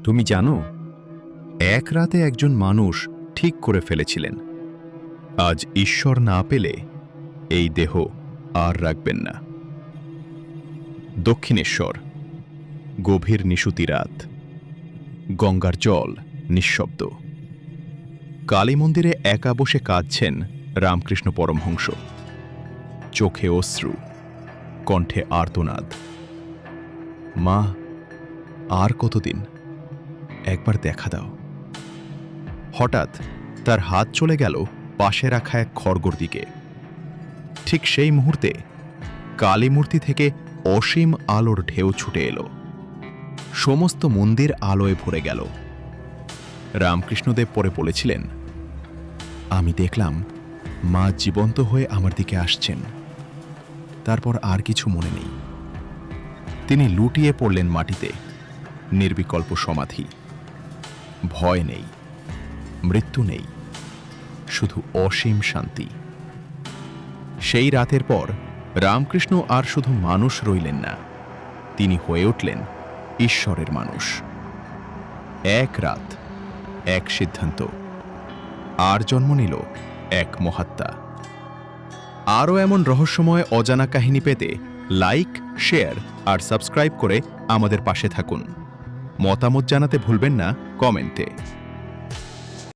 তুমি জানো, এক রাতে একজন মানুষ ঠিক করে ফেলেছিলেন, আজ ঈশ্বর না পেলে এই দেহ আর রাখবেন না। দক্ষিণেশ্বর, গভীর নিশুতি রাত, গঙ্গার জল নিঃশব্দ। কালী মন্দিরে একা বসে কাঁদছেন রামকৃষ্ণ পরমহংস। চোখে অশ্রু, কণ্ঠে আর্তনাদ। মা, আর কতদিন? একবার দেখা দাও। হঠাৎ তার হাত চলে গেল পাশে রাখা এক খড়গর দিকে। ঠিক সেই মুহূর্তে কালী মূর্তি থেকে অসীম আলোর ঢেউ ছুটে এলো। সমস্ত মন্দির আলোয় ভরে গেল। রামকৃষ্ণদেব পরে বলেছিলেন, আমি দেখলাম মা জীবন্ত হয়ে আমার দিকে আসছেন। তারপর আর কিছু মনে নেই। তিনি লুটিয়ে পড়লেন মাটিতে, নির্বিকল্প সমাধি। ভয় নেই, মৃত্যু নেই, শুধু অসীম শান্তি। সেই রাতের পর রামকৃষ্ণ আর শুধু মানুষ রইলেন না, তিনি হয়ে উঠলেন ঈশ্বরের মানুষ। এক রাত, এক সিদ্ধান্ত, আর জন্ম নিল এক মহাত্মা। আরও এমন রহস্যময় অজানা কাহিনী পেতে লাইক, শেয়ার আর সাবস্ক্রাইব করে আমাদের পাশে থাকুন। মতামত জানাতে ভুলবেন না কমেন্টে।